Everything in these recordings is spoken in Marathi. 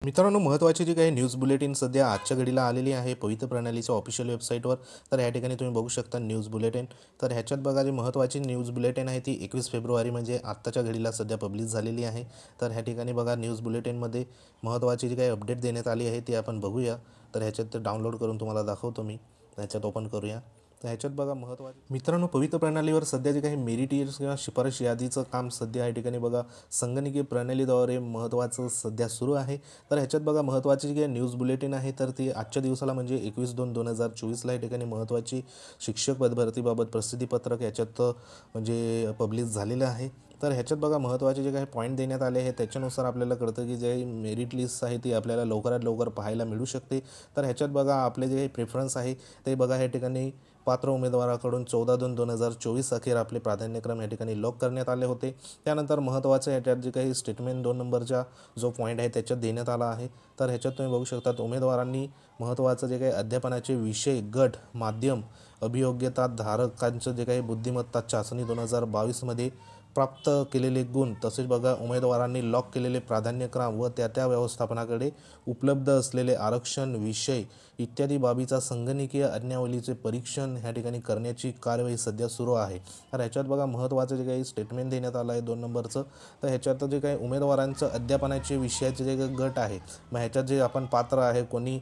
मित्रांनो, महत्त्वाची जी काही न्यूज बुलेटिन सध्या आजच्या घडीला आलेली आहे पवित्र प्रणालीच्या ऑफिशियल वेबसाईटवर. तर ह्या ठिकाणी तुम्ही बघू शकता न्यूज बुलेटिन. तर ह्याच्यात बघा, जी महत्त्वाची न्यूज बुलेटिन आहे ती 21 फेब्रुवारी म्हणजे आत्ताच्या घडीला सध्या पब्लिश झालेली आहे. तर ह्या ठिकाणी बघा, न्यूज बुलेटिनमध्ये महत्त्वाची जी काही अपडेट देण्यात आली आहे ती आपण बघूया. तर ह्याच्यात डाउनलोड करून तुम्हाला दाखवतो मी. ह्याच्यात ओपन करूया. तर ह्याच्यात बघा महत्त्वाचे मित्रांनो, पवित्र प्रणालीवर सध्या जे काही मेरिट किंवा शिफारस यादीचं काम सध्या या ठिकाणी बघा संगणकीय प्रणालीद्वारे महत्त्वाचं सध्या सुरू आहे. तर ह्याच्यात बघा महत्त्वाची जी काही न्यूज बुलेटिन आहे तर ती आजच्या दिवसाला म्हणजे 21/2/2024ला या ठिकाणी महत्त्वाची शिक्षक पदभरतीबाबत प्रसिद्धीपत्रक याच्यात म्हणजे पब्लिश झालेलं आहे. तर ह्याच्यात बघा महत्त्वाचे जे काही पॉईंट देण्यात आले आहे त्याच्यानुसार आपल्याला कळतं की जे मेरिट लिस्ट आहे ती आपल्याला लवकरात लवकर पाहायला मिळू शकते. तर ह्याच्यात बघा आपले जे काही प्रेफरन्स आहे ते बघा ह्या ठिकाणी पात्र उमेदवाराकडून 14/2/2024 अखेर आपले प्राधान्यक्रम या ठिकाणी लॉक करण्यात आले होते. त्यानंतर महत्त्वाचं ह्याच्यात जे काही स्टेटमेंट 2 नंबरचा जो पॉईंट आहे त्याच्यात देण्यात आला आहे. तर ह्याच्यात तुम्ही बघू शकता उमेदवारांनी महत्त्वाचं जे काही अध्यापनाचे विषय, गट, माध्यम, अभियोग्यता धारकांचं जे काही बुद्धिमत्ता चाचणी 2022मध्ये प्राप्त केलेले गुण, तसेच बघा उमेदवारांनी लॉक केलेले प्राधान्यक्रम व त्या व्यवस्थापनाकडे उपलब्ध असलेले आरक्षण विषय इत्यादी बाबीचा संगणकीय आज्ञावलीचे परीक्षण ह्या ठिकाणी करण्याची कार्यवाही सध्या सुरू आहे. तर ह्याच्यात बघा महत्त्वाचं जे काही स्टेटमेंट देण्यात आलं आहे 2 नंबरचं. तर ह्याच्यात जे काही उमेदवारांचं अध्यापनाचे विषयाचे जे गट आहे, मग ह्याच्यात जे आपण पात्र आहे, कोणी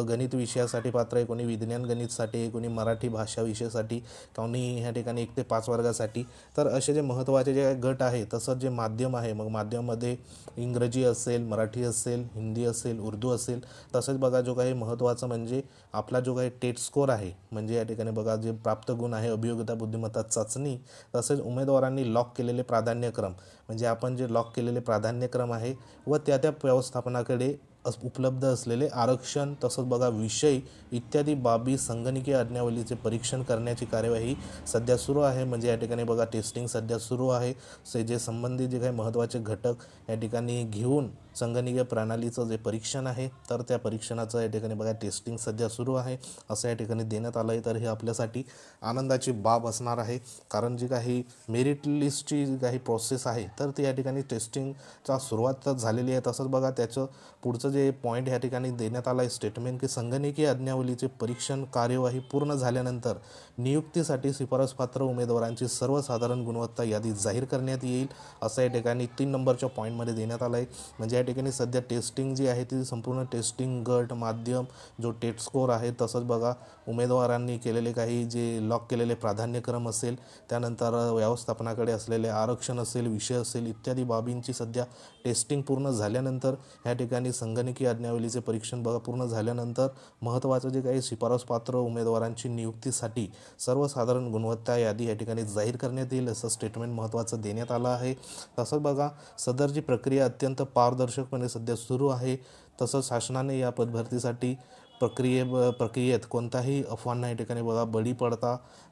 गणित विषयासाठी पात्र आहे, कोणी विज्ञान गणितसाठी आहे, कोणी मराठी भाषा विषयासाठी, कोणी ह्या ठिकाणी 1 ते 5 वर्गासाठी. तर असे जे महत्त्वाचे जे गट आहे, तसंच जे माध्यम आहे, मग माध्यमामध्ये इंग्रजी असेल, मराठी असेल, हिंदी असेल, उर्दू असेल. तसंच बघा जो काही महत्त्वाचं म्हणजे आपला जो काही टेट स्कोर आहे, म्हणजे या ठिकाणी बघा जे प्राप्त गुण आहे, अभियोग्यता बुद्धिमत्ता चाचणी, तसेच उमेदवारांनी लॉक केलेले प्राधान्यक्रम, म्हणजे आपण जे लॉक केलेले प्राधान्यक्रम आहे व त्या व्यवस्थापनाकडे उपलब्ध असलेले आरक्षण, तसंच बघा विषय इत्यादी बाबी संगणकीय आज्ञावलीचे परीक्षण करण्याची कार्यवाही सध्या सुरू आहे. म्हणजे या ठिकाणी बघा टेस्टिंग सध्या सुरू आहे. जे संबंधित जे काही महत्त्वाचे घटक या ठिकाणी घेऊन संगणकीय प्रणालीचं जे परीक्षण आहे तर त्या परीक्षणाचं या ठिकाणी बघा टेस्टिंग सध्या सुरू आहे असं या ठिकाणी देण्यात आलं आहे. तर हे आपल्यासाठी आनंदाची बाब असणार आहे, कारण जी काही मेरिट लिस्टची जी काही प्रोसेस आहे तर ती या ठिकाणी टेस्टिंगचा सुरुवात झालेली आहे. तसंच बघा त्याचं पुढचं जे पॉईंट या ठिकाणी देण्यात आलं आहे स्टेटमेंट, की संगणकीय आज्ञावलीचे परीक्षण कार्यवाही पूर्ण झाल्यानंतर नियुक्तीसाठी शिफारसपात्र उमेदवारांची सर्वसाधारण गुणवत्ता यादी जाहीर करण्यात येईल असं या ठिकाणी 3 नंबरच्या पॉईंटमध्ये देण्यात आलं आहे. म्हणजे या ठिकाणी सध्या टेस्टिंग जी आहे ती संपूर्ण टेस्टिंग, गट, माध्यम, जो टेट स्कोर आहे, तसंच बघा उमेदवारांनी केलेले काही जे लॉक केलेले प्राधान्यक्रम असेल, त्यानंतर व्यवस्थापनाकडे असलेले आरक्षण असेल, विषय असेल इत्यादी बाबींची सध्या टेस्टिंग पूर्ण झाल्यानंतर ह्या ठिकाणी संगणकीय आज्ञावलीचे परीक्षण बघा पूर्ण झाल्यानंतर महत्त्वाचं जे काही शिफारसपात्र उमेदवारांची नियुक्तीसाठी सर्वसाधारण गुणवत्ता यादी या ठिकाणी जाहीर करण्यात येईल असं स्टेटमेंट महत्त्वाचं देण्यात आलं आहे. तसंच बघा सदरची प्रक्रिया अत्यंत पारदर्शकपणे सध्या सुरू आहे. तसंच शासनाने या पदभरतीसाठी प्रक्रियेत कोणत्याही अफवांना या ठिकाणी बघा बळी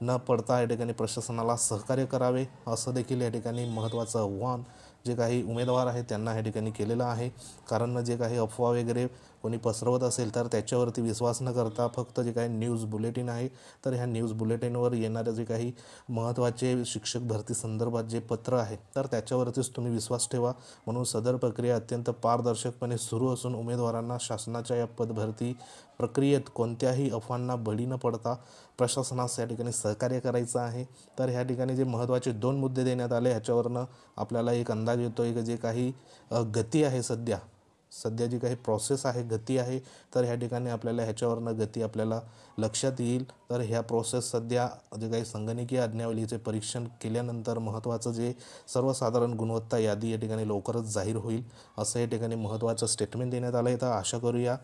न पडता या ठिकाणी प्रशासनाला सहकार्य करावे असं देखील या ठिकाणी महत्त्वाचं आव्हान जे काही उमेदवार आहेत त्यांना या ठिकाणी केलेलं आहे. कारण जे काही अफवा वगैरे कोणी पसरवत असेल तर त्याच्यावरती विश्वास न करता फक्त जे काही न्यूज बुलेटिन आहे तर ह्या न्यूज बुलेटिनवर येणारे जे काही महत्त्वाचे शिक्षक भरती संदर्भात जे पत्र आहे तर त्याच्यावरतीच तुम्ही विश्वास ठेवा. म्हणून सदर प्रक्रिया अत्यंत पारदर्शकपणे सुरू असून उमेदवारांना शासनाच्या या पदभरती प्रक्रियेत कोणत्याही अफवांना बळी न पडता प्रशासनास या ठिकाणी सहकार्य करायचं आहे. तर ह्या ठिकाणी जे महत्त्वाचे 2 मुद्दे देण्यात आले ह्याच्यावरनं आपल्याला एक अंदाज येतो आहे की जे काही गती आहे सध्या जी काही प्रोसेस आहे, गती आहे, तर ह्या ठिकाणी आपल्याला ह्याच्यावरनं गती आपल्याला लक्षात येईल. तर ह्या प्रोसेस सध्या जे काही संगणकीय आज्ञावलीचे परीक्षण केल्यानंतर महत्त्वाचं जे सर्वसाधारण गुणवत्ता यादी या ठिकाणी लवकरच जाहीर होईल असं या ठिकाणी महत्त्वाचं स्टेटमेंट देण्यात आलं आहे. तर आशा करूया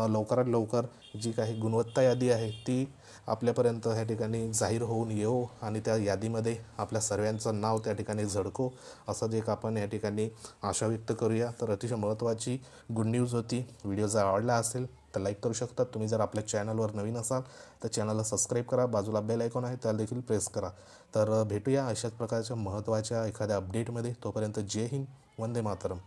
लवकरात लवकर जी काही गुणवत्ता यादी आहे ती आपल्यापर्यंत ह्या ठिकाणी जाहीर होऊन येऊ आणि त्या यादीमध्ये आपल्या सर्वांचं नाव त्या ठिकाणी झळको असं जे आपण या ठिकाणी आशा व्यक्त करूया. तर अतिशय महत्त्वाची गुड न्यूज होती. व्हिडिओ जर आवडला असेल तर लाईक करू शकता. तुम्ही जर आपल्या चॅनलवर नवीन असाल तर चॅनलला सबस्क्राईब करा. बाजूला बेल आयकॉन आहे त्याला देखील प्रेस करा. तर भेटूया अशाच प्रकारच्या महत्त्वाच्या एखाद्या अपडेटमध्ये. तोपर्यंत जय हिंद, वंदे मातरम.